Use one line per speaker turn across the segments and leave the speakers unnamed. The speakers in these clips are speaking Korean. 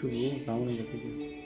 유튜브 나오는 거 되게.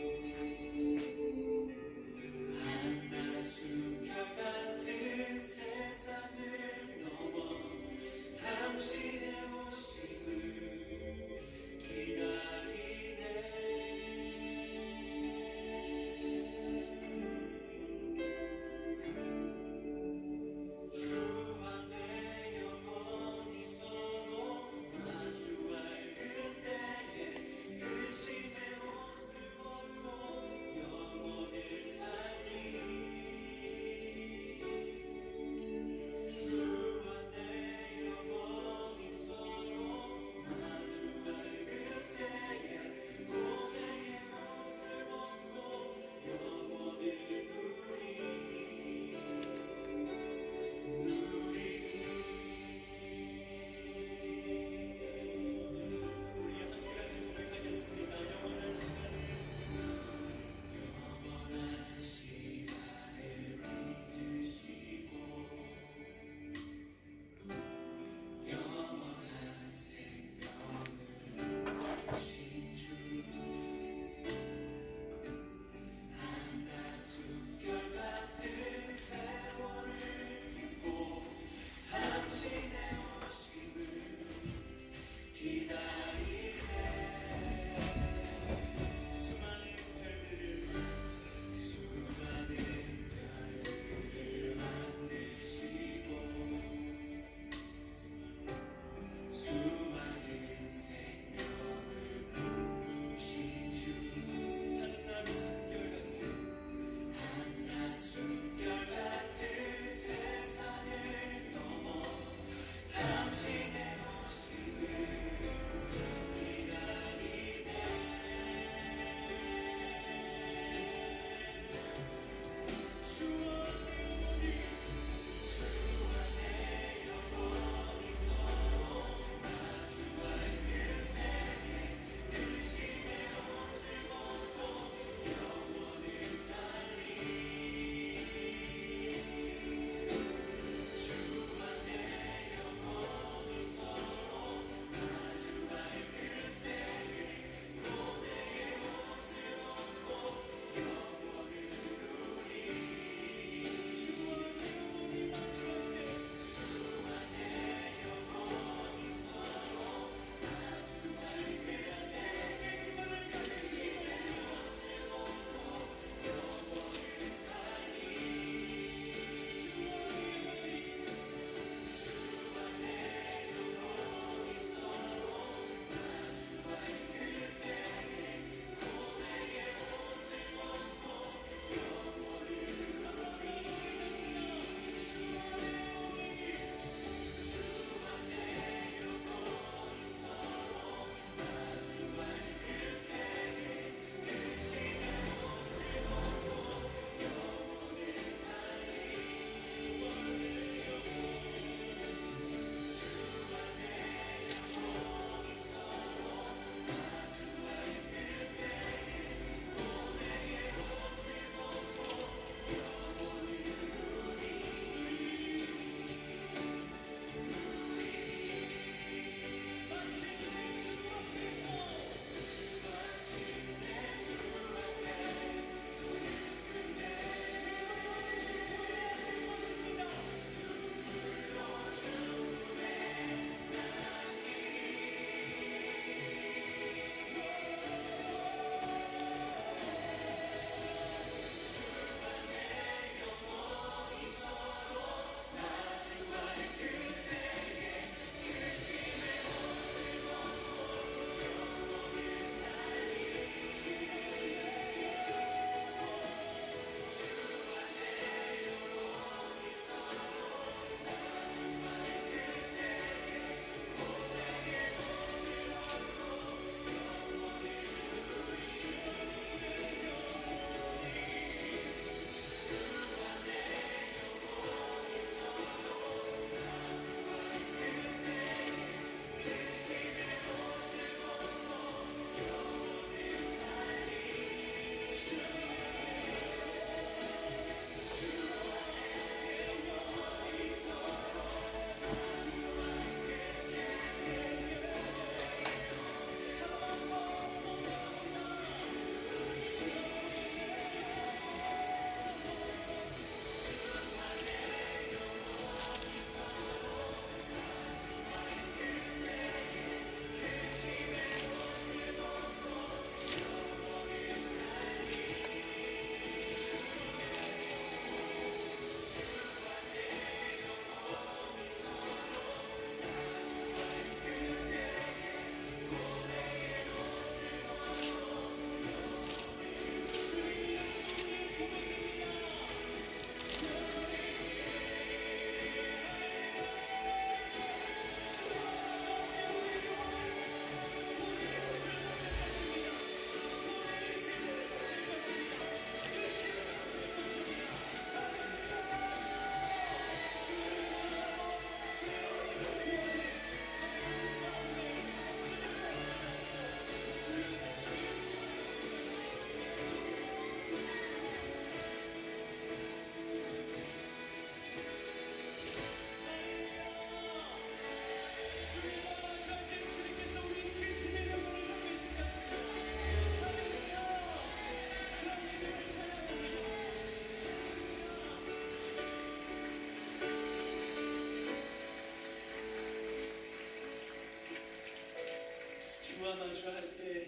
주님과 마주할 때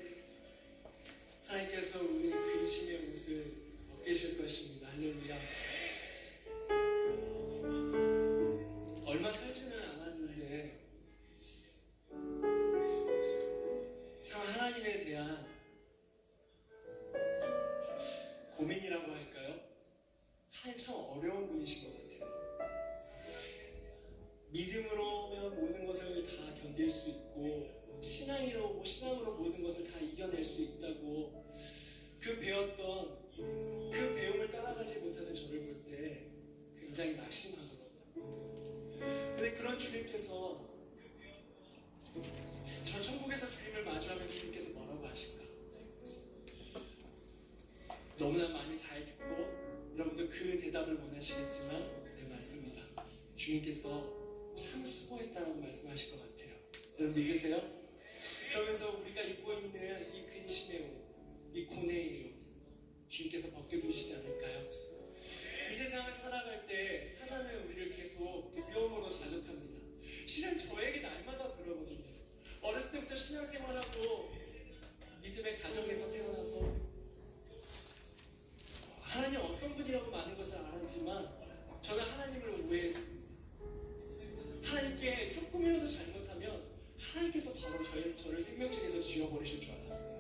하나님께서 우리 근심의 옷을 벗기실 것입니다. 할렐루야. 얼마 살지는 않았는데 참 하나님에 대한 고민이라고 할까요? 하나님 참 어려운 분이신 것 같아요. 믿음으로면 모든 것을 다 견딜 수 있고 신앙으로 모든 것을 다 이겨낼 수 있다고 그 배움을 따라가지 못하는 저를 볼 때 굉장히 낙심하거든요. 근데 그런 주님께서 저 천국에서 주님을 마주하면 주님께서 뭐라고 하실까? 너무나 많이 잘 듣고 여러분들 그 대답을 원하시겠지만 네, 맞습니다. 주님께서 참 수고했다라고 말씀하실 것 같아요. 여러분 믿으세요? 그러면서 우리가 입고 있는 이 근심의 옷, 이 고뇌의 옷 주님께서 벗겨주시지 않을까요? 이 세상을 살아갈 때 사단은 우리를 계속 두려움으로 자극합니다. 실은 저에게 날마다 그러거든요. 어렸을 때부터 신앙생활하고 믿음의 가정에서 태어나서 하나님 어떤 분이라고 많은 것을 알았지만 저는 하나님을 오해했습니다. 하나님께 조금이라도 잘못하면 하나님께서 바로 저를 생명책에서 지워버리실 줄 알았어요.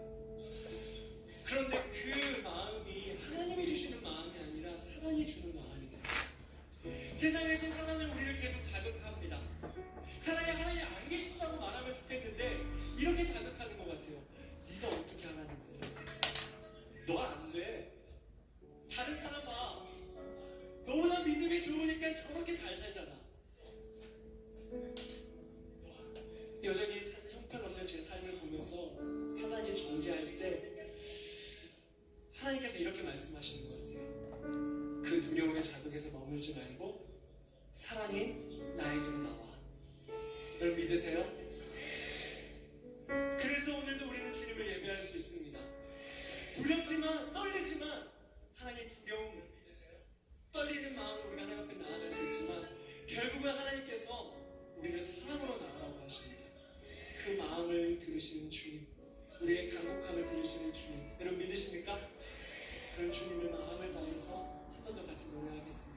그런데 그 마음이 하나님이 주시는 마음이 아니라 사단이 주는 마음이다. 세상에서 사단은 우리를 계속 자극합니다. 차라리 하나님 안 계신다고 말하면 좋겠는데 이렇게 자극하는 것 같아요. 네가 어떻게 하나님을 너 안 돼. 다른 사람 봐. 너보다 믿음이 좋으니까 저렇게 잘 살잖아. 여전히 형편없는 제 삶을 보면서 사단이 정죄할 때 하나님께서 이렇게 말씀하시는 것 같아요. 그 두려움의 자극에서 머물지 말고 사랑이 나에게로 나와. 여러분 믿으세요? 그래서 오늘도 우리는 주님을 예배할 수 있습니다. 두렵지만 떨리지만 하나님 두려움 떨리는 마음으로 우리가 하나님 앞에 나아갈 수 있지만 결국은 하나님께서 우리를 사랑으로 나가라고 하십니다. 그 마음을 들으시는 주님, 우리의 간곡함을 들으시는 주님, 여러분 믿으십니까? 그런 주님을 마음을 다해서 한 번 더 같이 노래하겠습니다.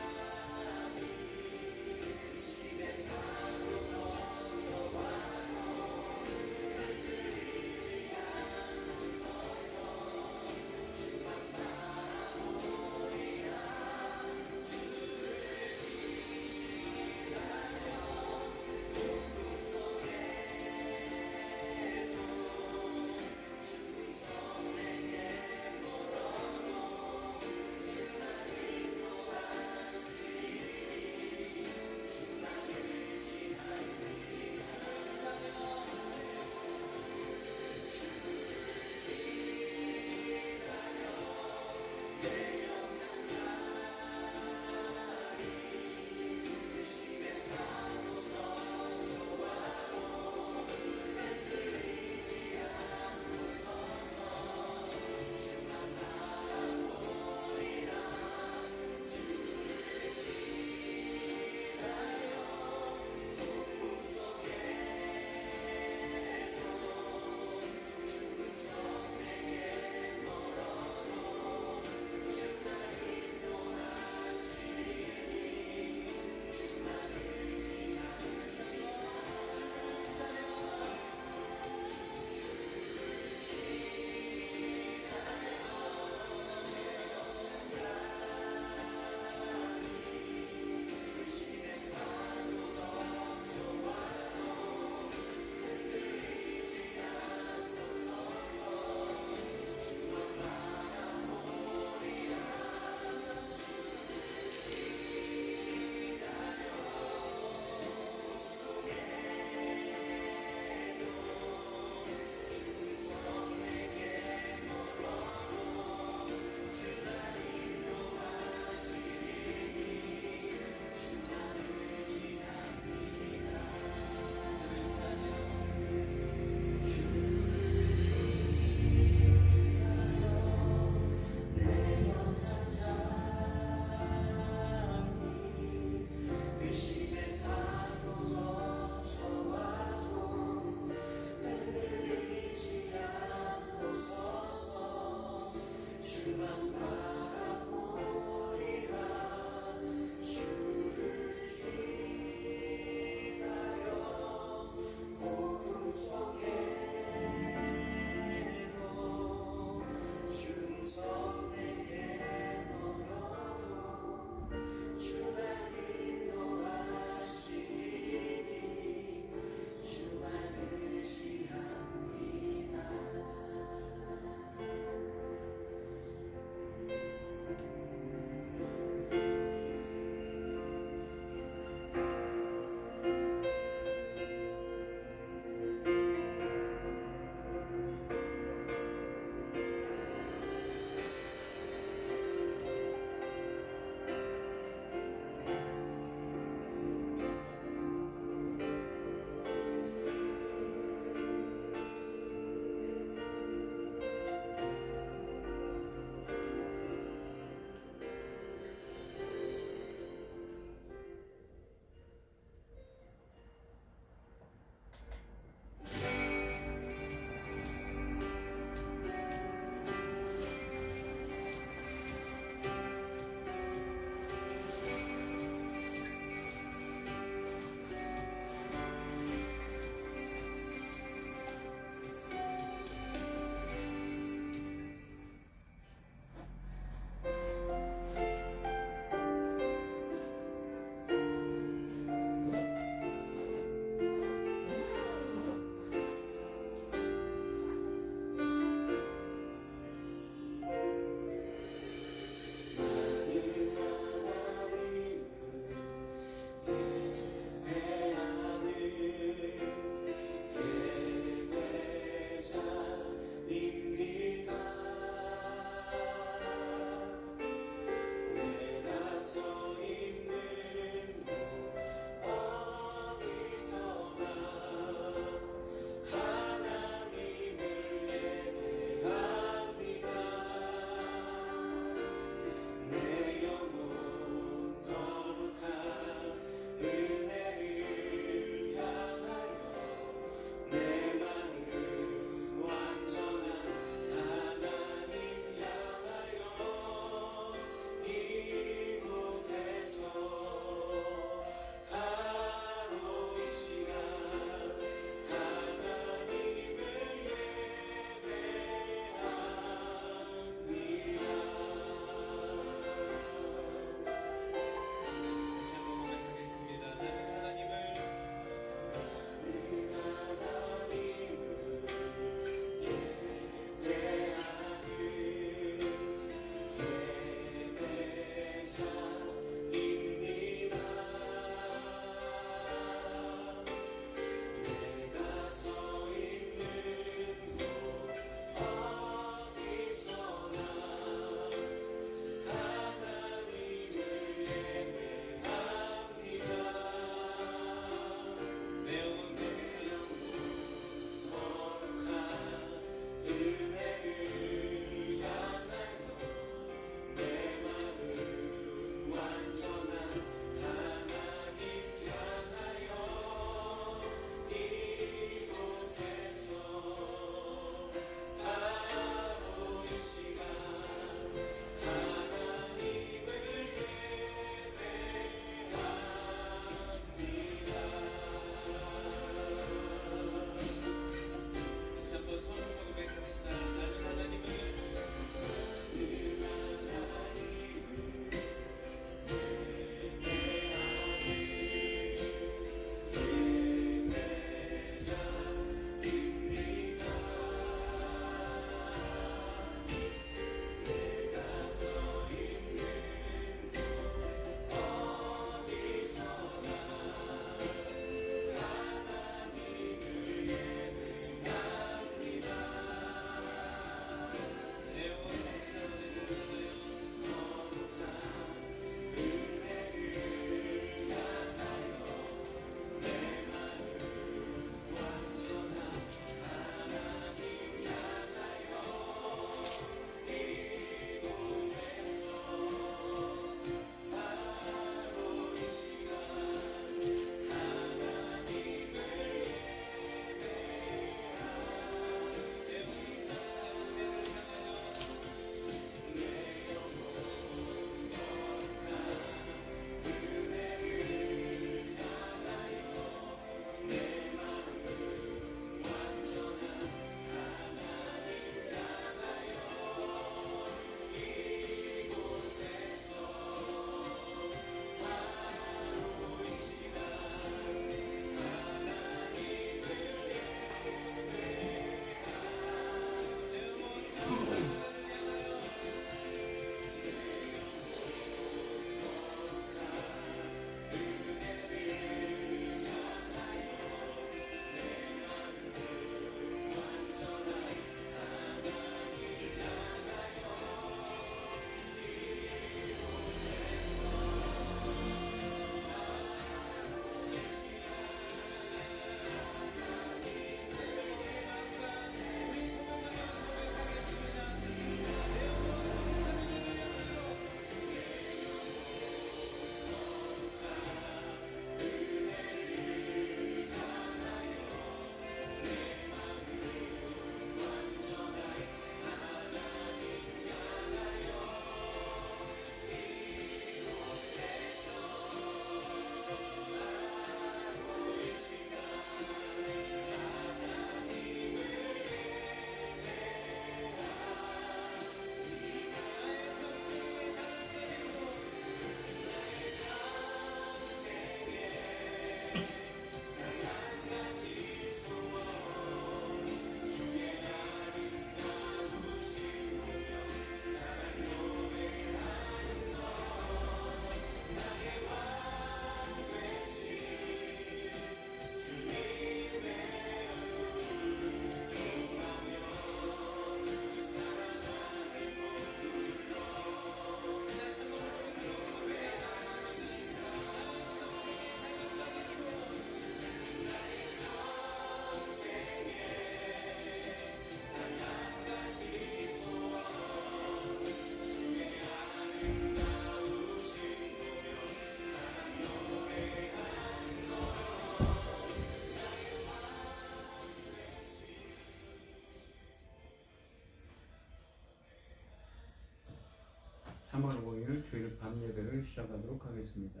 기도하겠습니다.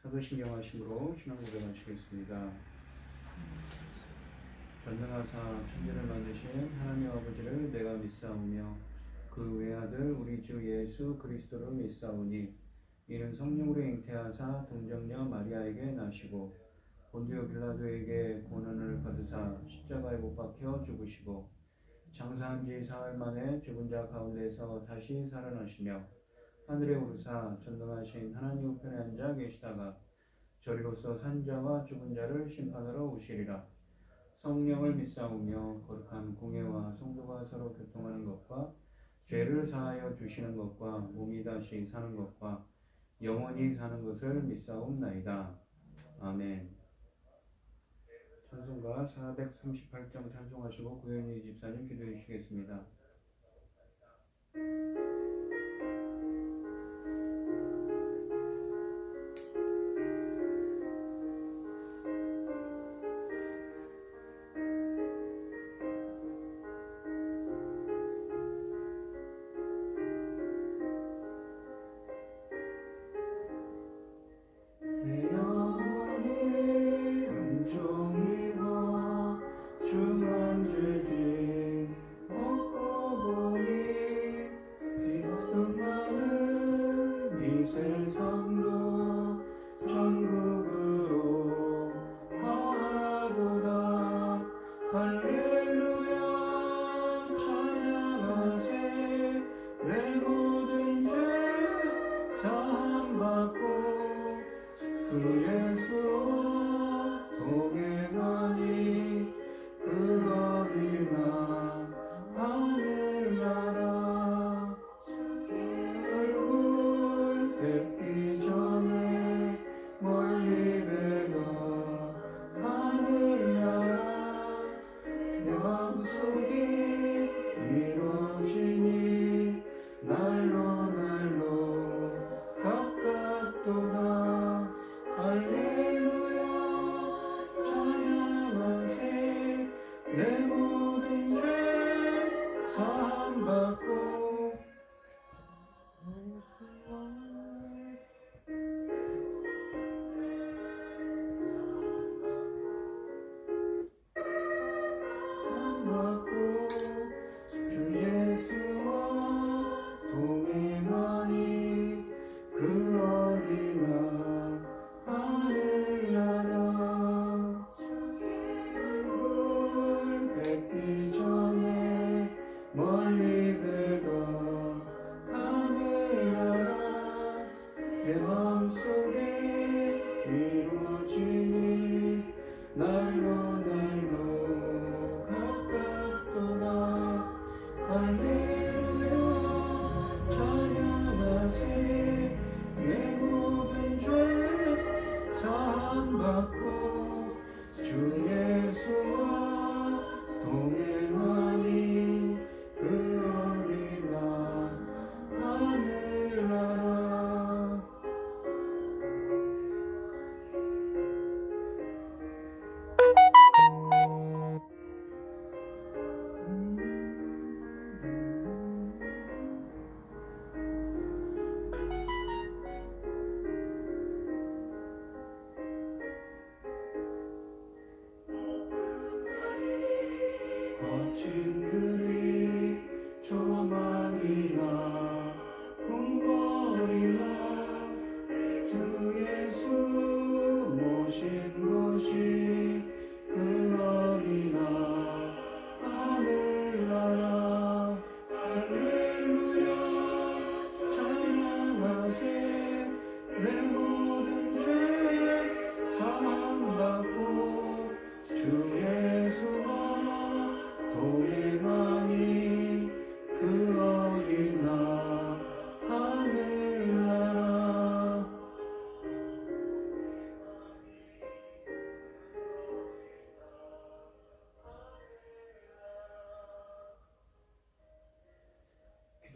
사도신경 하심으로 신앙 고백하시겠습니다. 전능하사 천지를 만드신 하나님 아버지를 내가 믿사오며 그 외아들 우리 주 예수 그리스도를 믿사오니 이는 성령으로 잉태하사 동정녀 마리아에게 나시고 본디오 빌라도에게 고난을 받으사 십자가에 못 박혀 죽으시고 장사한 지 사흘 만에 죽은 자 가운데서 다시 살아나시며 하늘에 오르사 전능하신 하나님 우편에 앉아 계시다가 저리로서 산 자와 죽은 자를 심판하러 오시리라. 성령을 믿사오며 거룩한 공회와 성도가 서로 교통하는 것과 죄를 사하여 주시는 것과 몸이 다시 사는 것과 영원히 사는 것을 믿사옵나이다. 아멘. 찬송가 438장 찬송하시고 구현희 집사님 기도해 주시겠습니다.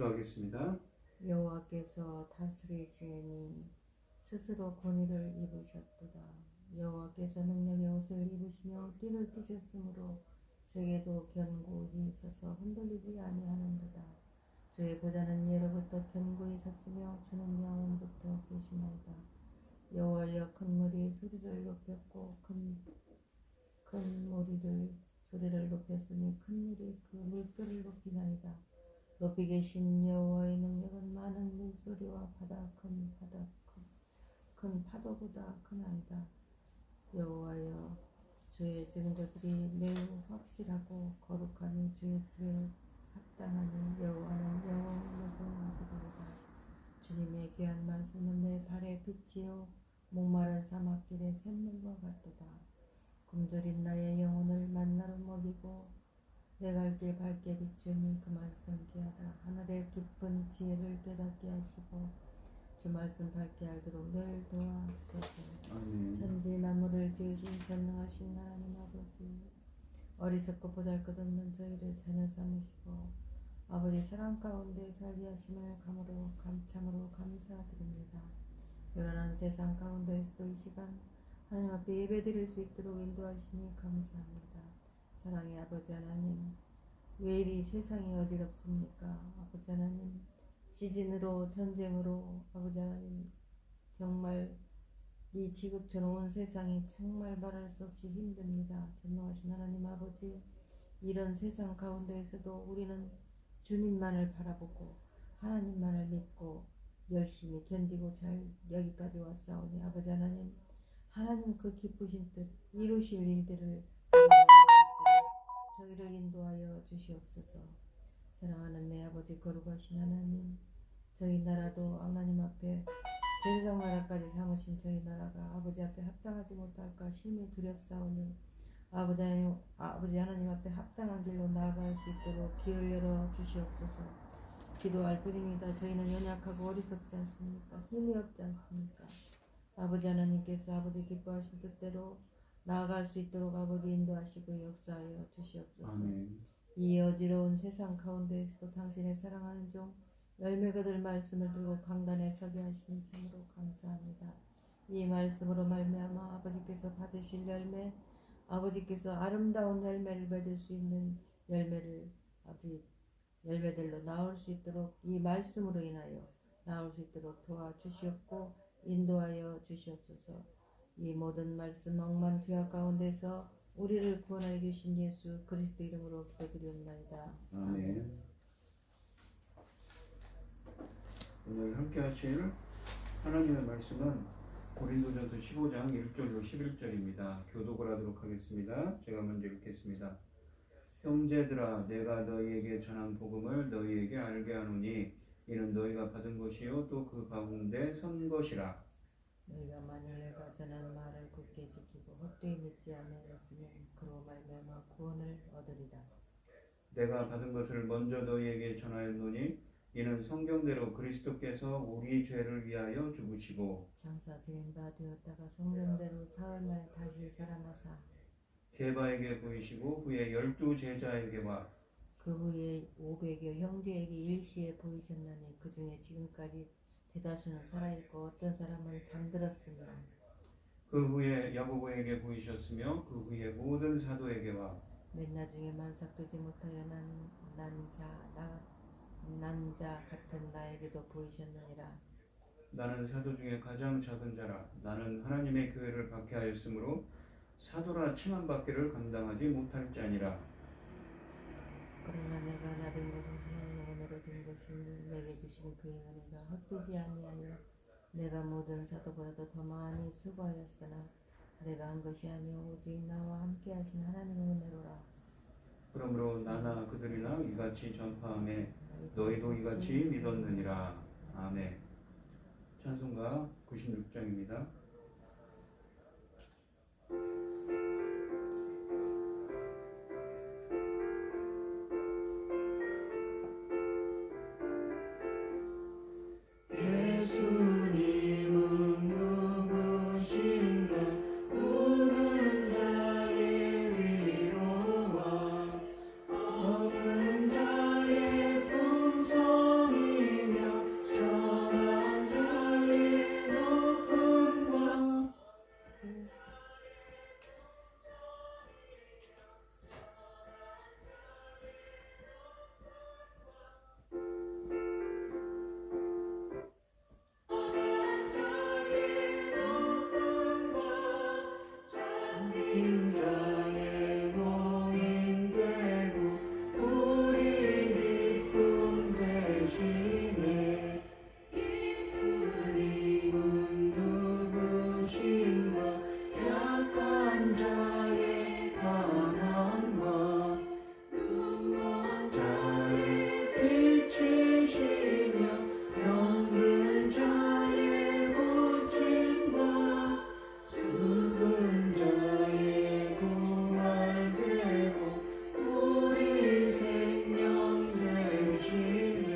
기도하겠습니다.
여호와께서 다스리시니 스스로 권위를 입으셨도다. 여호와께서 능력의 옷을 입으시며 띠를 띠셨으므로 세계도 견고히 서서 흔들리지 아니하는도다. 주의 보좌는 예로부터 견고히 섰으며 주는 영원부터 계시나이다. 여호와여 큰 물이 소리를 높였고 큰 무리를 소리를 높였으니 큰 물이 그 물결을 높이나이다. 높이 계신 여호와의 능력은 많은 물소리와 큰 파도보다 크나이다. 여호와여 주의 증거들이 매우 확실하고 거룩하니 주의 집에 합당하니 여호와는 영원무궁하시도다. 주님의 귀한 말씀은 내 발의 빛이요 목마른 사막길의 샘물과 같도다. 굶주린 나의 영혼을 만나로 먹이고 내 갈 길 밝게 비추니 그 말씀 귀하다. 하늘의 깊은 지혜를 깨닫게 하시고 주 말씀 밝게 알도록 늘 도와주소서.
아멘.
천지 만물을 지으신 전능하신 하나님 아버지, 어리석고 보잘것없는 저희를 자녀 삼으시고 아버지 사랑 가운데 살게 하심을 참으로 감사드립니다. 요란한 세상 가운데에서도 이 시간 하나님 앞에 예배드릴 수 있도록 인도하시니 감사합니다. 사랑의 아버지 하나님, 왜 이리 세상이 어지럽습니까? 아버지 하나님, 지진으로 전쟁으로 아버지 하나님, 정말 이 지구촌 온 세상이 정말 말할 수 없이 힘듭니다. 전능하신 하나님 아버지, 이런 세상 가운데에서도 우리는 주님만을 바라보고 하나님만을 믿고 열심히 견디고 잘 여기까지 왔사오니 아버지 하나님, 하나님 그 기쁘신 뜻 이루실 일들을 저희를 인도하여 주시옵소서. 사랑하는 내 아버지 거룩하신 하나님, 저희 나라도 하나님 앞에 제사장 나라까지 삼으신 저희 나라가 아버지 앞에 합당하지 못할까 심히 두렵사오니 아버지 하나님 앞에 합당한 길로 나아갈 수 있도록 길을 열어 주시옵소서. 기도할 뿐입니다. 저희는 연약하고 어리석지 않습니까? 힘이 없지 않습니까? 아버지 하나님께서 아버지 기뻐하신 뜻대로 나아갈 수 있도록 아버지 인도하시고 역사하여 주시옵소서.
아멘.
이 어지러운 세상 가운데에서도 당신의 사랑하는 종 열매가 될 말씀을 들고 강단에 서게 하시니 참으로 감사합니다. 이 말씀으로 말미암아 아버지께서 받으실 열매, 아버지께서 아름다운 열매를 맺을 수 있는 열매들로 나올 수 있도록 이 말씀으로 인하여 나올 수 있도록 도와주시옵고 인도하여 주시옵소서. 이 모든 말씀 억만 죄악 가운데서 우리를 구원하여 주신 예수 그리스도 이름으로 기도드리옵나이다.
아멘. 오늘 함께 하실 하나님의 말씀은 고린도전서 15장 1절로 11절입니다. 교독을 하도록 하겠습니다. 제가 먼저 읽겠습니다. 형제들아, 내가 너희에게 전한 복음을 너희에게 알게 하노니 이는 너희가 받은 것이요 또 그 가운데 선 것이라.
너희가 만일 내가 전한 말을 굳게 지키고 헛되이 믿지 아니하였으면 그로 말미암아 구원을 얻으리라.
내가 받은 것을 먼저 너희에게 전하였노니 이는 성경대로 그리스도께서 우리 죄를 위하여 죽으시고
장사 드린 바 되었다가 성경대로 사흘 만에 다시 살아나사
게바에게 보이시고 후에 12제자에게와
그 후에 500여 형제에게 일시에 보이셨나니 그 중에 지금까지 대다수는 살아있고 어떤 사람은 잠들었으며
그 후에 야고보에게 보이셨으며 그 후에 모든 사도에게와
맨 나중에 만삭되지 못하여 난 자 같은 나에게도 보이셨느니라.
나는 사도 중에 가장 작은 자라. 나는 하나님의 교회를 박해하였으므로 사도라 칭함받기를 감당하지 못할 자니라.
그러나 내가 받은 것은 하나님의 은혜로 된 것이니 내게 주신 그의 은혜가 헛되지 아니하여 내가 모든 사도보다도 더 많이 수고하였으나 내가 한 것이 아니오 오직 나와 함께 하신 하나님의 은혜로라.
그러므로 나나 그들이나 이같이 전파하매 너희도 이같이 믿었느니라. 아멘. 찬송가 96장입니다.
풍성이며 전한 자의 높은
인자의 노인 되고 우리 기쁨 되시네. 예수님은 누구신가 약한 자의 가난과 자의 빛이시며 병든 자의 고침과 죽은 자의 부활되고 우리 생명 되시네.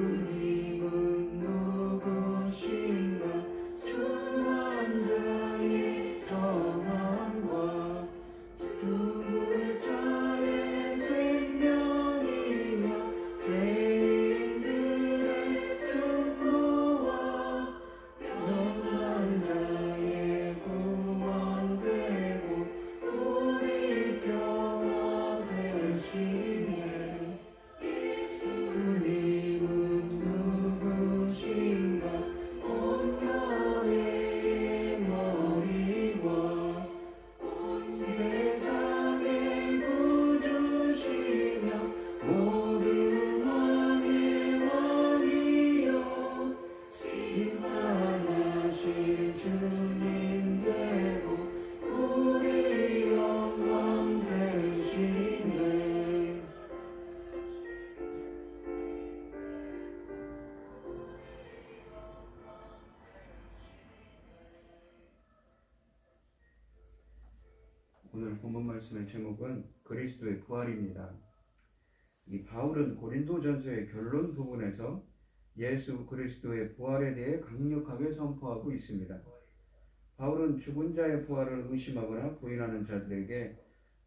예수님은 누구신가 주한 자의 정함과 죽을 자의 생명이며 죄인들의 충모와 영원 자의 구원되고 우리 평화 되시네. 예수님은 누구신가 온열의 머리와 온 세상의 구주시며 모든 왕의 왕이요 심판하실 주님 되고 우리 영광 되시네. 오늘 본문 말씀의 제목은 그리스도의 부활입니다. 이 바울은 고린도전서의 결론 부분에서 예수 그리스도의 부활에 대해 강력하게 선포하고 있습니다. 바울은 죽은 자의 부활을 의심하거나 부인하는 자들에게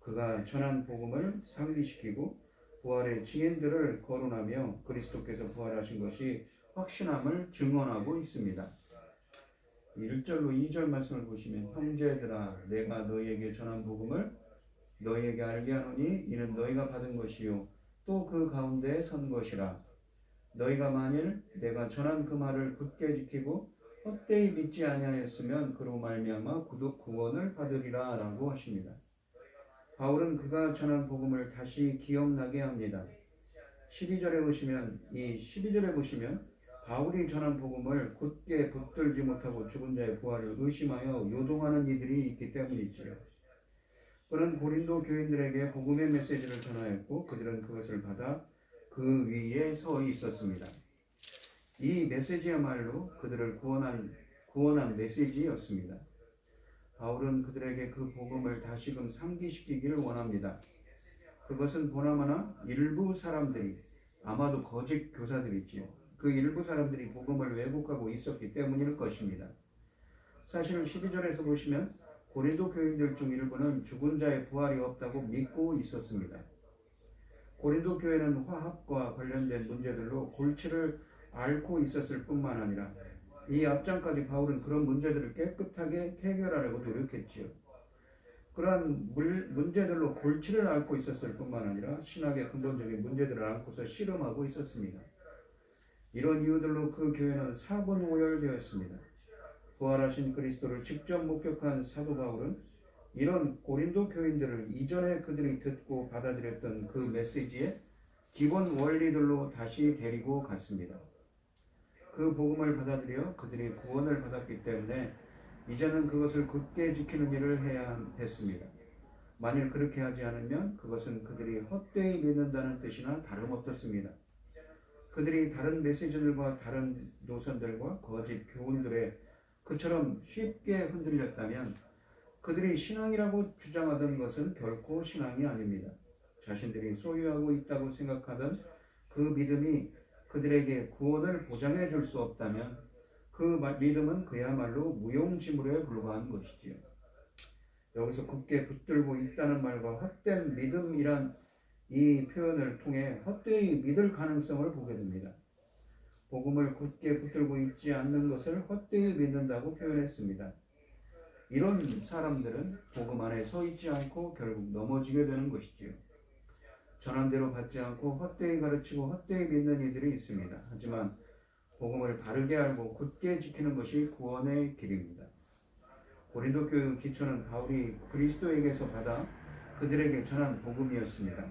그가 전한 복음을 상기시키고 부활의 증인들을 거론하며 그리스도께서 부활하신 것이 확신함을 증언하고 있습니다. 1절로 2절 말씀을 보시면 형제들아 내가 너희에게 전한 복음을 너희에게 알게 하노니 이는 너희가 받은 것이요 또 그 가운데 선 것이라. 너희가 만일 내가 전한 그 말을 굳게 지키고 헛되이 믿지 아니하였으면 그로 말미암아 구원을 받으리라 라고 하십니다. 바울은 그가 전한 복음을 다시 기억나게 합니다. 12절에 보시면 바울이 전한 복음을 굳게 붙들지 못하고 죽은 자의 부활을 의심하여 요동하는 이들이 있기 때문이지요. 그는 고린도 교인들에게 복음의 메시지를 전하였고 그들은 그것을 받아 그 위에 서 있었습니다. 이 메시지야말로 그들을 구원한 메시지였습니다. 바울은 그들에게 그 복음을 다시금 상기시키기를 원합니다. 그것은 보나마나 일부 사람들이, 아마도 거짓 교사들이지요. 그 일부 사람들이 복음을 왜곡하고 있었기 때문일 것입니다. 사실 12절에서 보시면 고린도 교인들 중 일부는 죽은 자의 부활이 없다고 믿고 있었습니다. 고린도 교회는 화합과 관련된 문제들로 골치를 앓고 있었을 뿐만 아니라 이 앞장까지 바울은 그런 문제들을 깨끗하게 해결하려고 노력했지요. 그러한 문제들로 골치를 앓고 있었을 뿐만 아니라 신학의 근본적인 문제들을 안고서 씨름하고 있었습니다. 이런 이유들로 그 교회는 사분오열되었습니다. 부활하신 그리스도를 직접 목격한 사도 바울은 이런 고린도 교인들을 이전에 그들이 듣고 받아들였던 그 메시지의 기본 원리들로 다시 데리고 갔습니다. 그 복음을 받아들여 그들이 구원을 받았기 때문에 이제는 그것을 굳게 지키는 일을 해야 했습니다. 만일 그렇게 하지 않으면 그것은 그들이 헛되이 믿는다는 뜻이나 다름없었습니다. 그들이 다른 메시지들과 다른 노선들과 거짓 교훈들에 그처럼 쉽게 흔들렸다면 그들이 신앙이라고 주장하던 것은 결코 신앙이 아닙니다. 자신들이 소유하고 있다고 생각하던 그 믿음이 그들에게 구원을 보장해 줄 수 없다면 그 믿음은 그야말로 무용지물에 불과한 것이지요. 여기서 굳게 붙들고 있다는 말과 헛된 믿음이란 이 표현을 통해 헛되이 믿을 가능성을 보게 됩니다. 복음을 굳게 붙들고 있지 않는 것을 헛되이 믿는다고 표현했습니다. 이런 사람들은 복음 안에 서 있지 않고 결국 넘어지게 되는 것이지요. 전한대로 받지 않고 헛되이 가르치고 헛되이 믿는 이들이 있습니다. 하지만 복음을 바르게 알고 굳게 지키는 것이 구원의 길입니다. 고린도 교회 기초는 바울이 그리스도에게서 받아 그들에게 전한 복음이었습니다.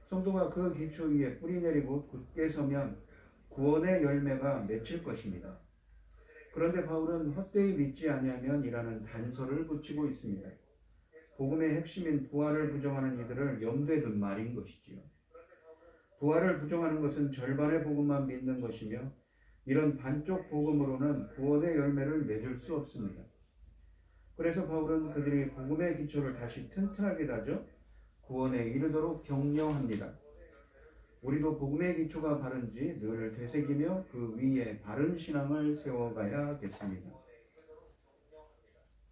성도가 그 기초 위에 뿌리 내리고 굳게 서면 구원의 열매가 맺힐 것입니다. 그런데 바울은 헛되이 믿지 아니하면이라는 단서를 붙이고 있습니다. 복음의 핵심인 부활을 부정하는 이들을 염두에 둔 말인 것이지요. 부활을 부정하는 것은 절반의 복음만 믿는 것이며 이런 반쪽 복음으로는 구원의 열매를 맺을 수 없습니다. 그래서 바울은 그들이 복음의 기초를 다시 튼튼하게 다져 구원에 이르도록 격려합니다. 우리도 복음의 기초가 바른지 늘 되새기며 그 위에 바른 신앙을 세워가야겠습니다.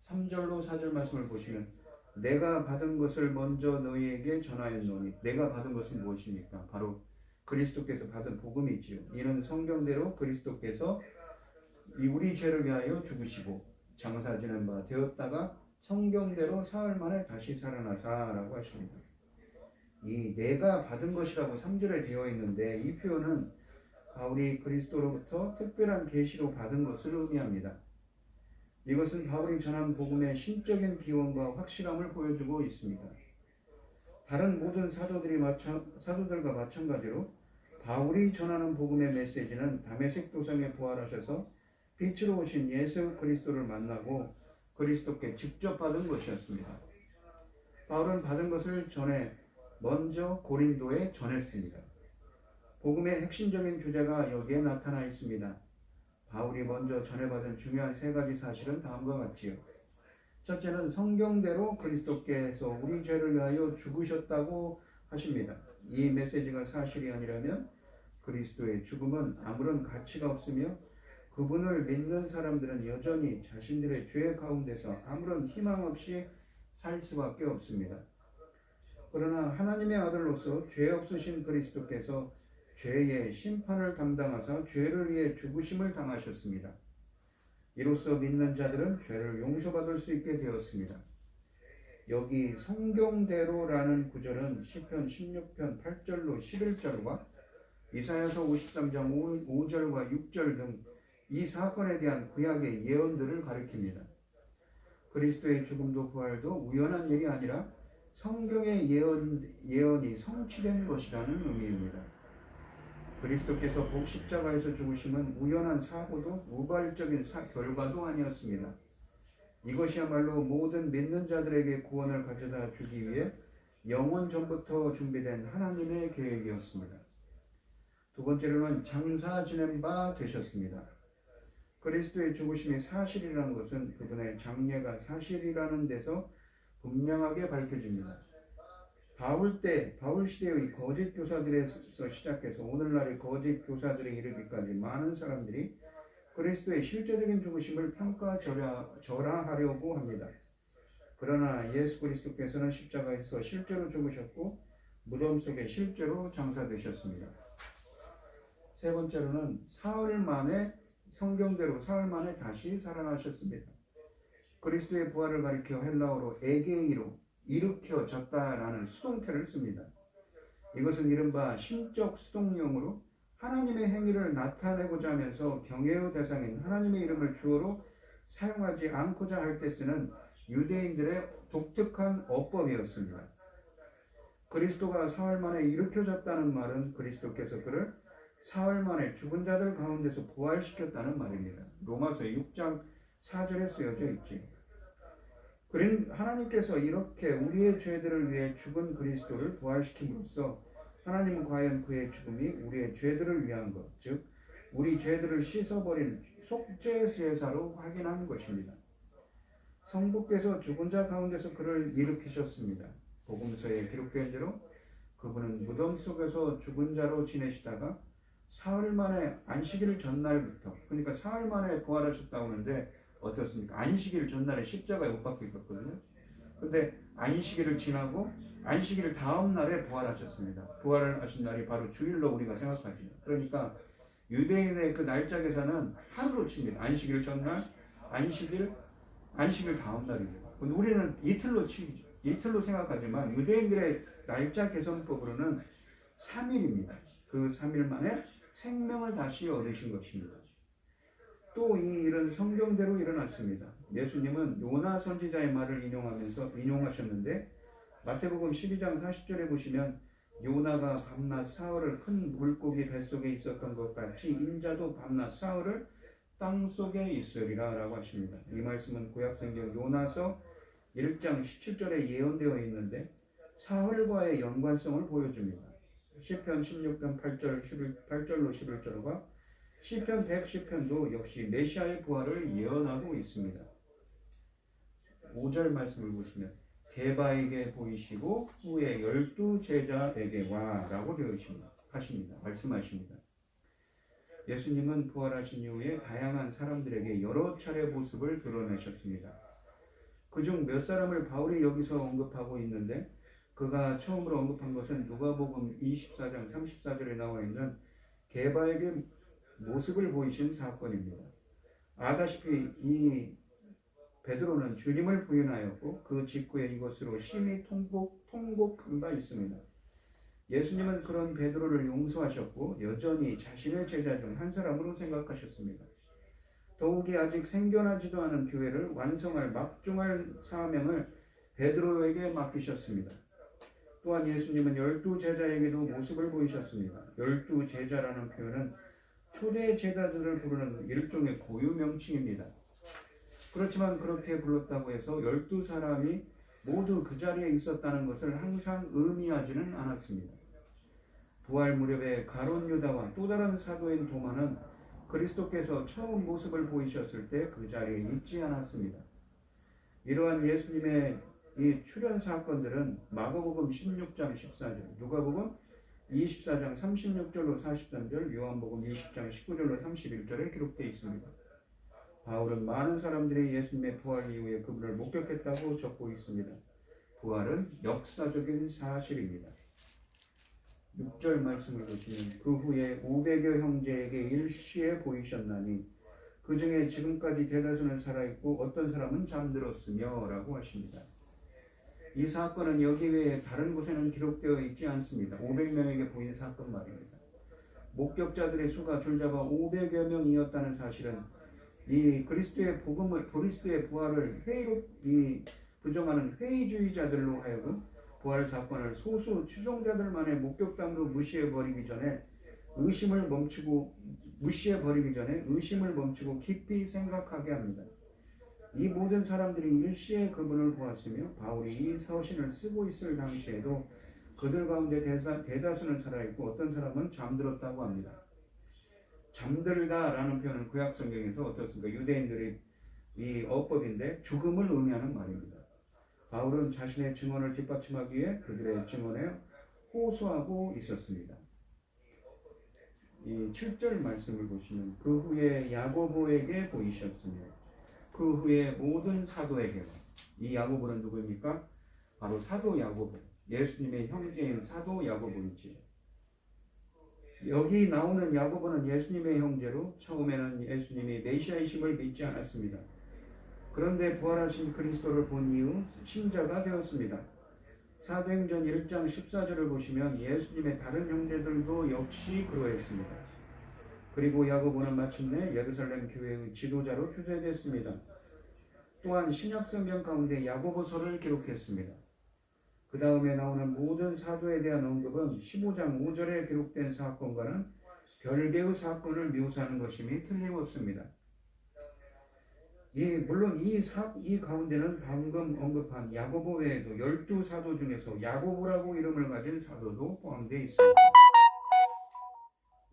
3절로 4절 말씀을 보시면 내가 받은 것을 먼저 너희에게 전하였노니 내가 받은 것은 무엇입니까? 바로 그리스도께서 받은 복음이지요. 이는 성경대로 그리스도께서 우리 죄를 위하여 죽으시고 장사 지낸 바 되었다가 성경대로 사흘 만에 다시 살아나사라고 하십니다. 이 내가 받은 것이라고 3절에 되어 있는데 이 표현은 바울이 그리스도로부터 특별한 계시로 받은 것을 의미합니다. 이것은 바울이 전한 복음의 신적인 기원과 확실함을 보여주고 있습니다. 다른 모든 사도들과 마찬가지로 바울이 전하는 복음의 메시지는 다메섹 도상에 부활하셔서 빛으로 오신 예수 그리스도를 만나고 그리스도께 직접 받은 것이었습니다. 바울은 받은 것을 전에 먼저 고린도에 전했습니다. 복음의 핵심적인 주제가 여기에 나타나 있습니다. 바울이 먼저 전해받은 중요한 세 가지 사실은 다음과 같지요. 첫째는 성경대로 그리스도께서 우리 죄를 위하여 죽으셨다고 하십니다. 이 메시지가 사실이 아니라면 그리스도의 죽음은 아무런 가치가 없으며 그분을 믿는 사람들은 여전히 자신들의 죄 가운데서 아무런 희망 없이 살 수밖에 없습니다. 그러나 하나님의 아들로서 죄 없으신 그리스도께서 죄의 심판을 담당하사 죄를 위해 죽으심을 당하셨습니다. 이로써 믿는 자들은 죄를 용서받을 수 있게 되었습니다. 여기 성경대로라는 구절은 시편 16편 8절로 11절과 이사야서 53장 5절과 6절 등 이 사건에 대한 구약의 예언들을 가리킵니다. 그리스도의 죽음도 부활도 우연한 일이 아니라 성경의 예언이 성취된 것이라는 의미입니다. 그리스도께서 십자가에서 죽으심은 우연한 사고도 우발적인 결과도 아니었습니다. 이것이야말로 모든 믿는 자들에게 구원을 가져다 주기 위해 영원 전부터 준비된 하나님의 계획이었습니다. 두 번째로는 장사 지낸 바 되셨습니다. 그리스도의 죽으심이 사실이라는 것은 그분의 장례가 사실이라는 데서 분명하게 밝혀집니다. 바울 시대의 거짓 교사들에서 시작해서 오늘날의 거짓 교사들에 이르기까지 많은 사람들이 그리스도의 실제적인 죽으심을 평가절하하려고 합니다. 그러나 예수 그리스도께서는 십자가에서 실제로 죽으셨고 무덤 속에 실제로 장사되셨습니다. 세 번째로는 성경대로 사흘 만에 다시 살아나셨습니다. 그리스도의 부활을 가리켜 헬라어로 에게이로 일으켜졌다라는 수동태를 씁니다. 이것은 이른바 신적 수동용으로 하나님의 행위를 나타내고자 하면서 경외의 대상인 하나님의 이름을 주어로 사용하지 않고자 할 때 쓰는 유대인들의 독특한 어법이었습니다. 그리스도가 사흘 만에 일으켜졌다는 말은 그리스도께서 그를 사흘 만에 죽은 자들 가운데서 부활시켰다는 말입니다. 로마서 6장 4절에 쓰여져 있지. 하나님께서 이렇게 우리의 죄들을 위해 죽은 그리스도를 부활시킴으로써 하나님은 과연 그의 죽음이 우리의 죄들을 위한 것, 즉 우리 죄들을 씻어버린 속죄 제사로 확인한 것입니다. 성부께서 죽은 자 가운데서 그를 일으키셨습니다. 복음서에 기록된 대로 그분은 무덤 속에서 죽은 자로 지내시다가 사흘 만에 안식일 전날부터, 그러니까 사흘 만에 부활하셨다고 하는데 어떻습니까? 안식일 전날에 십자가에 못 박혀 있었거든요. 그런데 안식일을 지나고 안식일 다음 날에 부활하셨습니다. 부활을 하신 날이 바로 주일로 우리가 생각하죠. 그러니까 유대인의 그 날짜 계산은 하루로 칩니다. 안식일 전날, 안식일 다음 날입니다. 근데 우리는 이틀로 치죠. 이틀로 생각하지만 유대인들의 날짜 계산법으로는 3일입니다. 그 3일 만에 생명을 다시 얻으신 것입니다. 또 이 일은 성경대로 일어났습니다. 예수님은 요나 선지자의 말을 인용하셨는데 마태복음 12장 40절에 보시면 요나가 밤낮 사흘을 큰 물고기 뱃속에 있었던 것 같이 인자도 밤낮 사흘을 땅속에 있으리라 라고 하십니다. 이 말씀은 구약성경 요나서 1장 17절에 예언되어 있는데 사흘과의 연관성을 보여줍니다. 시편 16편 8절로 11절과 시편 110편도 역시 메시아의 부활을 예언하고 있습니다. 5절 말씀을 보시면 게바에게 보이시고 후에 12제자에게 와 라고 되어 하십니다. 말씀하십니다. 예수님은 부활하신 이후에 다양한 사람들에게 여러 차례 모습을 드러내셨습니다. 그중 몇 사람을 바울이 여기서 언급하고 있는데 그가 처음으로 언급한 것은 누가복음 24장 34절에 나와 있는 게바에게 모습을 보이신 사건입니다. 아다시피 이 베드로는 주님을 부인하였고 그 직후에 이것으로 심히 통곡한 바 있습니다. 예수님은 그런 베드로를 용서하셨고 여전히 자신의 제자 중 한 사람으로 생각하셨습니다. 더욱이 아직 생겨나지도 않은 교회를 완성할 막중할 사명을 베드로에게 맡기셨습니다. 또한 예수님은 12제자에게도 모습을 보이셨습니다. 12제자라는 표현은 초대 제자들을 부르는 일종의 고유 명칭입니다. 그렇지만 그렇게 불렀다고 해서 12사람이 모두 그 자리에 있었다는 것을 항상 의미하지는 않았습니다. 부활 무렵에 가룟 유다와 또 다른 사도인 도마는 그리스도께서 처음 모습을 보이셨을 때 그 자리에 있지 않았습니다. 이러한 예수님의 이 출현 사건들은 마가복음 16장 14절, 누가복음 24장 36절로 43절, 요한복음 20장 19절로 31절에 기록되어 있습니다. 바울은 많은 사람들이 예수님의 부활 이후에 그분을 목격했다고 적고 있습니다. 부활은 역사적인 사실입니다. 6절 말씀을 보시면 그 후에 500여 형제에게 일시에 보이셨나니 그 중에 지금까지 대다수는 살아있고 어떤 사람은 잠들었으며 라고 하십니다. 이 사건은 여기 외에 다른 곳에는 기록되어 있지 않습니다. 500명에게 보인 사건 말입니다. 목격자들의 수가 줄잡아 500여 명이었다는 사실은 이 그리스도의 부활을 부정하는 회의주의자들로 하여금 부활 사건을 소수 추종자들만의 목격담으로 무시해버리기 전에 의심을 멈추고 깊이 생각하게 합니다. 이 모든 사람들이 일시에 그분을 보았으며 바울이 이 서신을 쓰고 있을 당시에도 그들 가운데 대다수는 살아있고 어떤 사람은 잠들었다고 합니다. 잠들다라는 표현은 구약 성경에서 어떻습니까? 유대인들의 이 어법인데 죽음을 의미하는 말입니다. 바울은 자신의 증언을 뒷받침하기 위해 그들의 증언에 호소하고 있었습니다. 이 7절 말씀을 보시면 그 후에 야고보에게 보이셨으며 그 후에 모든 사도에게, 이 야고보는 누구입니까? 바로 사도 야고보, 예수님의 형제인 사도 야고보이지요. 여기 나오는 야고보는 예수님의 형제로 처음에는 예수님이 메시아이심을 믿지 않았습니다. 그런데 부활하신 그리스도를 본 이후 신자가 되었습니다. 사도행전 1장 14절을 보시면 예수님의 다른 형제들도 역시 그러했습니다. 그리고 야고보는 마침내 예루살렘 교회의 지도자로 표제됐습니다. 또한 신약성경 가운데 야고보서를 기록했습니다. 그 다음에 나오는 모든 사도에 대한 언급은 15장 5절에 기록된 사건과는 별개의 사건을 묘사하는 것임이 틀림없습니다. 물론 이 가운데는 방금 언급한 야고보 외에도 12사도 중에서 야고보라고 이름을 가진 사도도 포함되어 있습니다.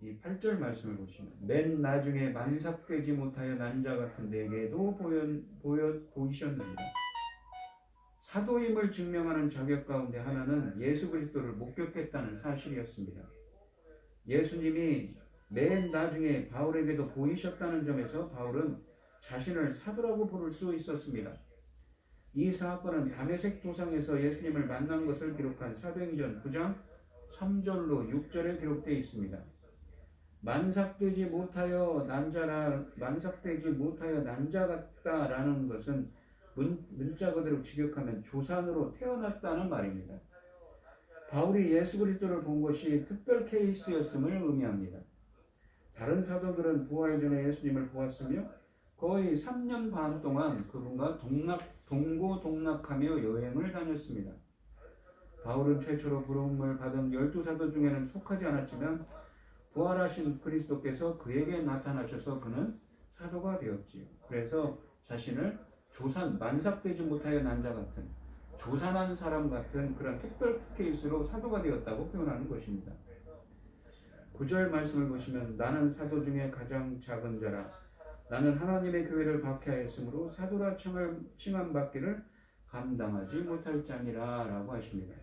이 8절 말씀을 보시면 맨 나중에 만삭되지 못하여 난 자 같은 내게도 보이셨느니라. 사도임을 증명하는 자격 가운데 하나는 예수 그리스도를 목격했다는 사실이었습니다. 예수님이 맨 나중에 바울에게도 보이셨다는 점에서 바울은 자신을 사도라고 부를 수 있었습니다. 이 사건은 다메섹 도상에서 예수님을 만난 것을 기록한 사도행전 9장 3절로 6절에 기록되어 있습니다. 만삭되지 못하여 난자 같다라는 것은 문자 그대로 직역하면 조산으로 태어났다는 말입니다. 바울이 예수 그리스도를 본 것이 특별 케이스였음을 의미합니다. 다른 사도들은 부활 전에 예수님을 보았으며 거의 3년 반 동안 그분과 동고동락하며 여행을 다녔습니다. 바울은 최초로 부름을 받은 12사도 중에는 속하지 않았지만 부활하신 그리스도께서 그에게 나타나셔서 그는 사도가 되었지요. 그래서 자신을 만삭되지 못하여 난자 같은 조산한 사람 같은 그런 특별 케이스로 사도가 되었다고 표현하는 것입니다. 9절 말씀을 보시면 나는 사도 중에 가장 작은 자라 나는 하나님의 교회를 박해하였으므로 사도라 칭함받기를 감당하지 못할 자니라 라고 하십니다.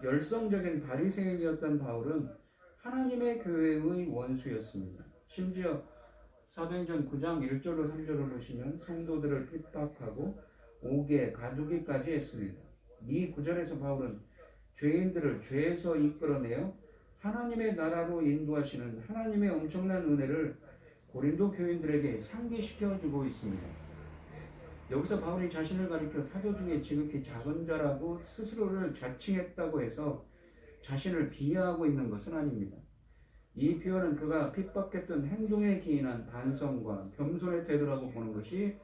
열성적인 바리새인이었던 바울은 하나님의 교회의 원수였습니다. 심지어 사도행전 9장 1절로 3절을 보시면 성도들을 핍박하고 옥에 가두기까지 했습니다. 이 구절에서 바울은 죄인들을 죄에서 이끌어내어 하나님의 나라로 인도하시는 하나님의 엄청난 은혜를 고린도 교인들에게 상기시켜주고 있습니다. 여기서 바울이 자신을 가리켜 사도 중에 지극히 작은 자라고 스스로를 자칭했다고 해서 자신을 비하하고 있는 것은 아닙니다. 이 표현은 그가 핍박했던 행동에 기인한 반성과 겸손의 태도라고 보는 것이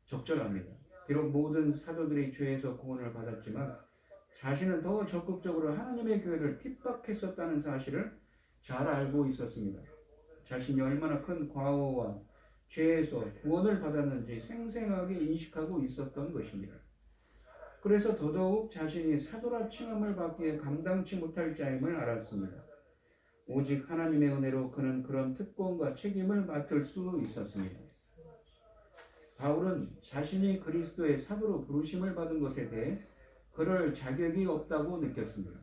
적절합니다. 비록 모든 사도들이 죄에서 구원을 받았지만 자신은 더 적극적으로 하나님의 교회를 핍박했었다는 사실을 잘 알고 있었습니다. 자신이 얼마나 큰 과오와 죄에서 구원을 받았는지 생생하게 인식하고 있었던 것입니다. 그래서 더더욱 자신이 사도라 칭함을 받기에 감당치 못할 자임을 알았습니다. 오직 하나님의 은혜로 그는 그런 특권과 책임을 맡을 수 있었습니다. 바울은 자신이 그리스도의 사도로 부르심을 받은 것에 대해 그럴 자격이 없다고 느꼈습니다.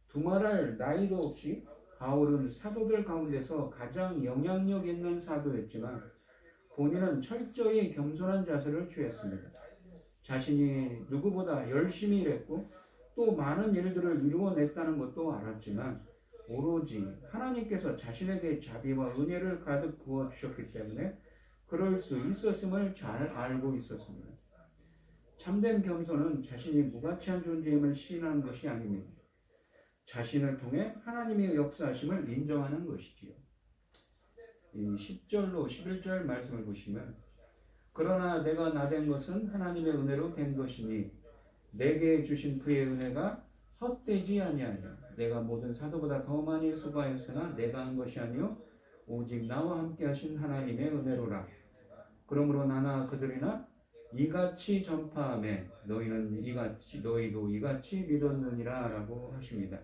두말할 나이도 없이 바울은 사도들 가운데서 가장 영향력 있는 사도였지만 본인은 철저히 겸손한 자세를 취했습니다. 자신이 누구보다 열심히 일했고 또 많은 일들을 이루어냈다는 것도 알았지만 오로지 하나님께서 자신에게 자비와 은혜를 가득 부어주셨기 때문에 그럴 수 있었음을 잘 알고 있었습니다. 참된 겸손은 자신이 무가치한 존재임을 시인하는 것이 아닙니다. 자신을 통해 하나님의 역사하심을 인정하는 것이지요. 이 10절로 11절 말씀을 보시면 그러나 내가 나된 것은 하나님의 은혜로 된 것이니 내게 주신 그의 은혜가 헛되지 아니하냐. 내가 모든 사도보다 더 많이 수고하였으나 내가 한 것이 아니요 오직 나와 함께 하신 하나님의 은혜로라. 그러므로 나나 그들이나 이같이 전파하며 너희도 이같이 믿었느니라 라고 하십니다.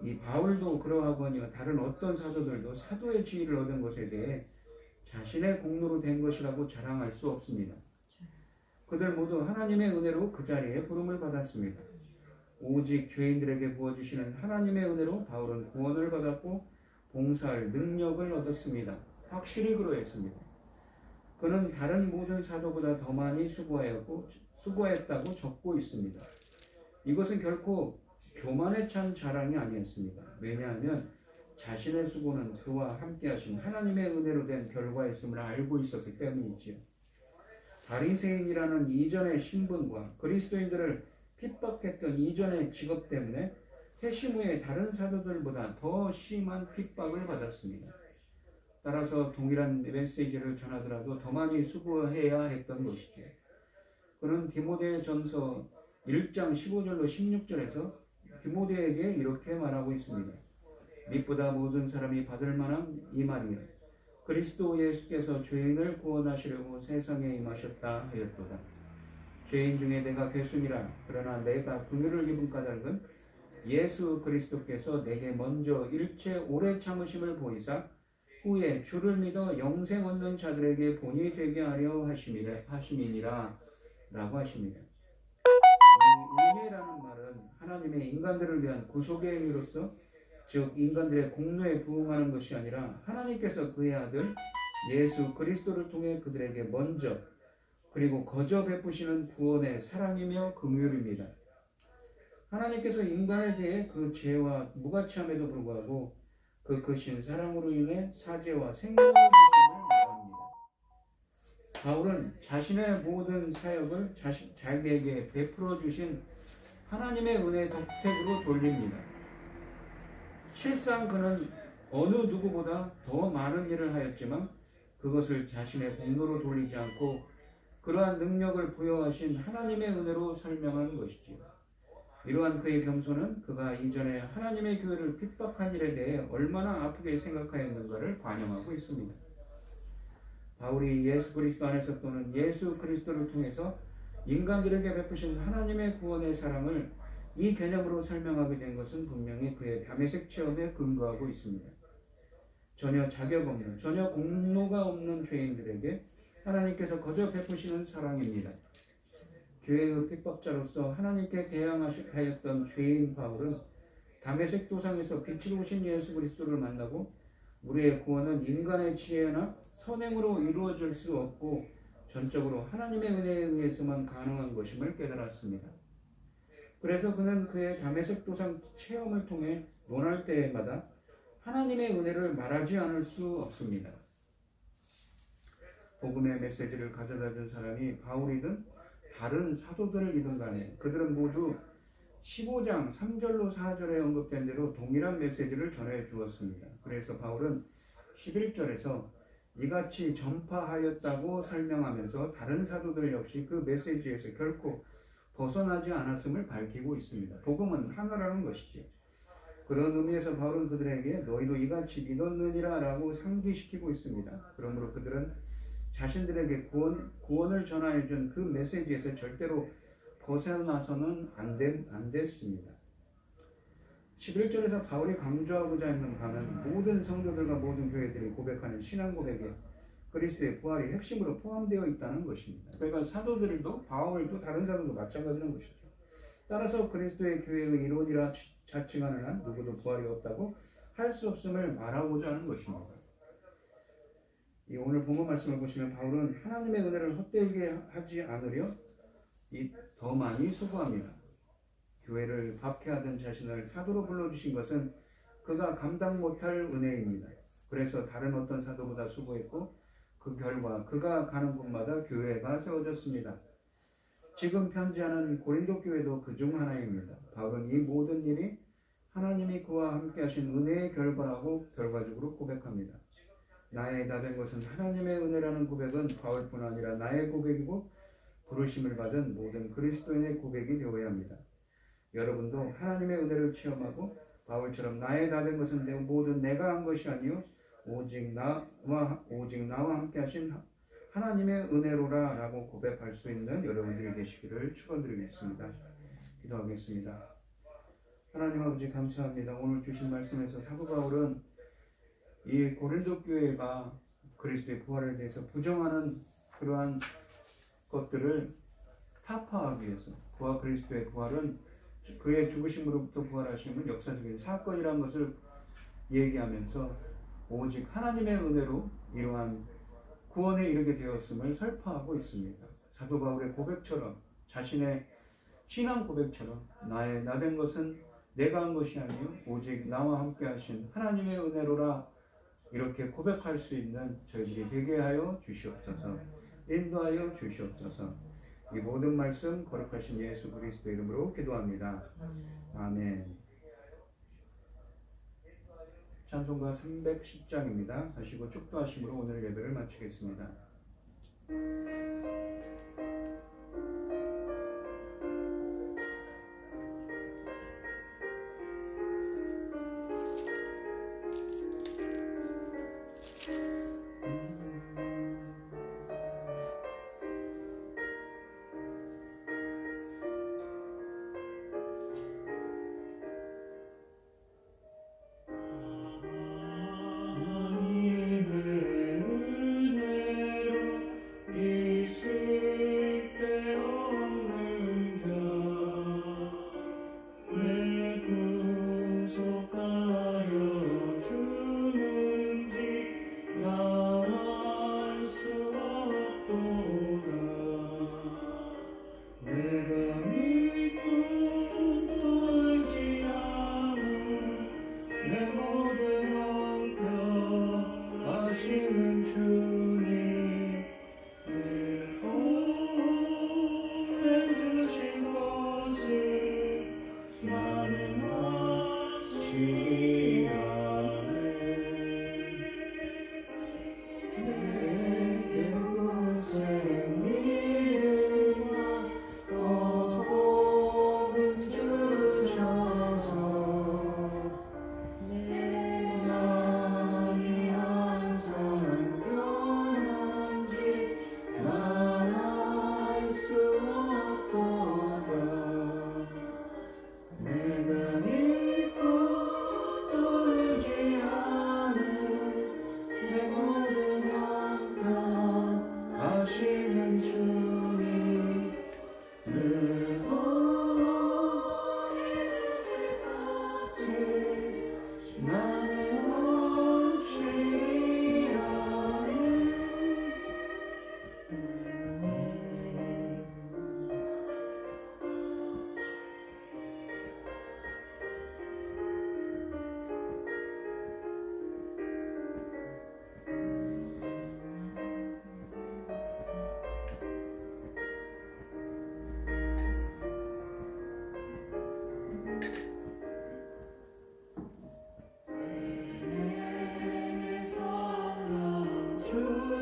이 바울도 그러하거니와 다른 어떤 사도들도 사도의 지위를 얻은 것에 대해 자신의 공로로 된 것이라고 자랑할 수 없습니다. 그들 모두 하나님의 은혜로 그 자리에 부름을 받았습니다. 오직 죄인들에게 부어주시는 하나님의 은혜로 바울은 구원을 받았고 봉사할 능력을 얻었습니다. 확실히 그러했습니다. 그는 다른 모든 사도보다 더 많이 수고했다고 적고 있습니다. 이것은 결코 교만에 찬 자랑이 아니었습니다. 왜냐하면 자신의 수고는 그와 함께 하신 하나님의 은혜로 된 결과였음을 알고 있었기 때문이지요. 바리새인이라는 이전의 신분과 그리스도인들을 핍박했던 이전의 직업 때문에 회심 후에 다른 사도들보다 더 심한 핍박을 받았습니다. 따라서 동일한 메시지를 전하더라도 더 많이 수고해야 했던 것이죠. 그는 디모데전서 1장 15절로 16절에서 디모데에게 이렇게 말하고 있습니다. 빛보다 모든 사람이 받을 만한 이 말이요 그리스도 예수께서 죄인을 구원하시려고 세상에 임하셨다 하였도다. 죄인 중에 내가 괴순이라. 그러나 내가 긍휼을 입은 까닭은 예수 그리스도께서 내게 먼저 일체 오래 참으심을 보이사 후에 주를 믿어 영생 얻는 자들에게 본이 되게 하려 하심이니라 라고 하십니다. 이 은혜라는 말은 하나님의 인간들을 위한 구속의 행위로서 즉 인간들의 공로에 부응하는 것이 아니라 하나님께서 그의 아들 예수 그리스도를 통해 그들에게 먼저 그리고 거저 베푸시는 구원의 사랑이며 긍휼입니다. 하나님께서 인간에 대해 그 죄와 무가치함에도 불구하고 그 크신 사랑으로 인해 사죄와 생명을 주심을 말합니다. 바울은 자신의 모든 사역을 자기에게 베풀어 주신 하나님의 은혜 덕택으로 돌립니다. 실상 그는 어느 누구보다 더 많은 일을 하였지만 그것을 자신의 공로로 돌리지 않고 그러한 능력을 부여하신 하나님의 은혜로 설명하는 것이지요. 이러한 그의 겸손은 그가 이전에 하나님의 교회를 핍박한 일에 대해 얼마나 아프게 생각하였는가를 반영하고 있습니다. 바울이 예수 그리스도 안에서 또는 예수 그리스도를 통해서 인간들에게 베푸신 하나님의 구원의 사랑을 이 개념으로 설명하게 된 것은 분명히 그의 담에색 체험에 근거하고 있습니다. 전혀 자격 없는, 전혀 공로가 없는 죄인들에게 하나님께서 거저 베푸시는 사랑입니다. 교회의 핍박자로서 하나님께 대항하였던 죄인 바울은 담에색 도상에서 빛으로 오신 예수 그리스도를 만나고 우리의 구원은 인간의 지혜나 선행으로 이루어질 수 없고 전적으로 하나님의 은혜에 의해서만 가능한 것임을 깨달았습니다. 그래서 그는 그의 담에색 도상 체험을 통해 논할 때마다 하나님의 은혜를 말하지 않을 수 없습니다. 복음의 메시지를 가져다 준 사람이 바울이든 다른 사도들이든 간에 그들은 모두 15장 3절로 4절에 언급된 대로 동일한 메시지를 전해 주었습니다. 그래서 바울은 11절에서 이같이 전파하였다고 설명하면서 다른 사도들 역시 그 메시지에서 결코 벗어나지 않았음을 밝히고 있습니다. 복음은 하나라는 것이죠. 그런 의미에서 바울은 그들에게 너희도 이같이 믿었느니라 라고 상기시키고 있습니다. 그러므로 그들은 자신들에게 구원을 전하여 준 그 메시지에서 절대로 벗어나서는 안 됐습니다. 11절에서 바울이 강조하고자 했는 바는 모든 성도들과 모든 교회들이 고백하는 신앙 고백에 그리스도의 부활이 핵심으로 포함되어 있다는 것입니다. 그러니까 사도들도 바울도 다른 사도도 마찬가지라는 것이죠. 따라서 그리스도의 교회의 이론이라 자칭하는 한 누구도 부활이 없다고 할 수 없음을 말하고자 하는 것입니다. 이 오늘 본문 말씀을 보시면 바울은 하나님의 은혜를 헛되게 하지 않으려 더 많이 수고합니다. 교회를 박해하던 자신을 사도로 불러주신 것은 그가 감당 못할 은혜입니다. 그래서 다른 어떤 사도보다 수고했고 그 결과 그가 가는 곳마다 교회가 세워졌습니다. 지금 편지하는 고린도 교회도 그중 하나입니다. 바울은 이 모든 일이 하나님이 그와 함께 하신 은혜의 결과라고 결과적으로 고백합니다. 나의 다 된 것은 하나님의 은혜라는 고백은 바울뿐 아니라 나의 고백이고 부르심을 받은 모든 그리스도인의 고백이 되어야 합니다. 여러분도 하나님의 은혜를 체험하고 바울처럼 나의 다 된 것은 모든 내가 한 것이 아니요 오직 나와 함께 하신 하나님의 은혜로라 라고 고백할 수 있는 여러분들이 되시기를 축원드리겠습니다. 기도하겠습니다. 하나님 아버지 감사합니다. 오늘 주신 말씀에서 사도 바울은 이 고린도 교회가 그리스도의 부활에 대해서 부정하는 그러한 것들을 타파하기 위해서 그와 그리스도의 부활은 그의 죽으심으로부터 부활하심은 역사적인 사건이라는 것을 얘기하면서 오직 하나님의 은혜로 이러한 구원에 이르게 되었음을 설파하고 있습니다. 사도 바울의 고백처럼 자신의 신앙 고백처럼 나 된 것은 내가 한 것이 아니요 오직 나와 함께 하신 하나님의 은혜로라 이렇게 고백할 수 있는 저희들이 되게 하여 주시옵소서. 인도하여 주시옵소서. 이 모든 말씀 거룩하신 예수 그리스도 이름으로 기도합니다. 아멘. 찬송가 310장입니다. 하시고 축도하심으로 오늘 예배를 마치겠습니다. 있을 때 내 모든 형편 아시는 주님 늘 보호해 주실 것을 나는 확실히하네.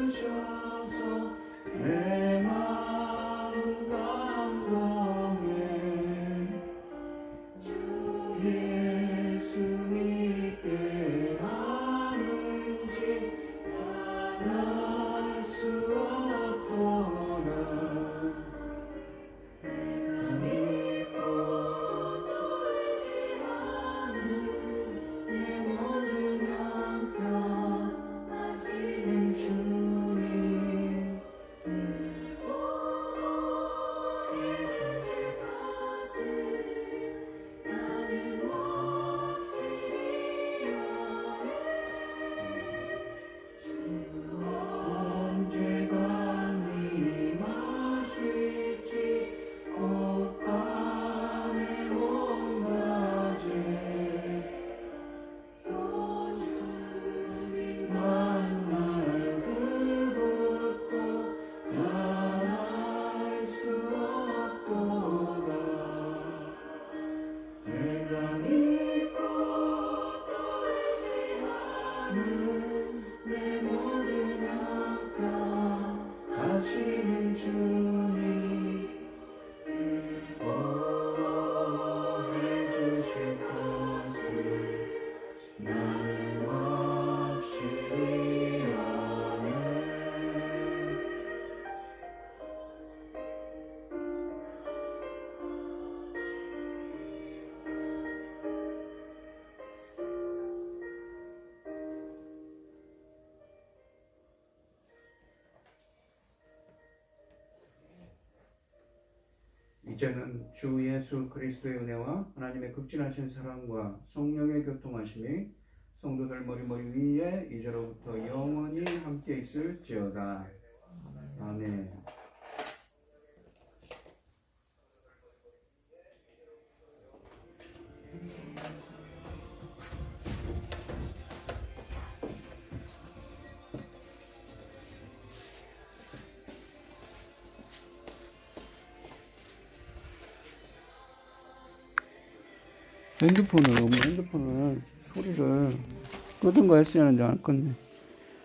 주셔서 내 마음 감동해 주 예수 믿게 하는지 알 수 없도다. 내가 믿고 또 의지하는 내 모든 형편 아시는 주님 늘 보호해 주실 것을 나는 확실히하네. 주 언제가 임하실지 꽃밤의 온낮에 또 주님 만날 그곳도 난 알 수 없도다. 내가 믿고 또 의지하는 내 모든 형편 아시는 주님 보호해 주실 것을 나는 확실히하네. 이제는 주 예수 그리스도의 은혜와 하나님의 극진하신 사랑과 성령의 교통하심이 성도들 머리머리 위에 이제로부터 영원히 함께 있을지어다. 아멘. 핸드폰을 소리를 끄든 거 했어야 하는데 안 껐네.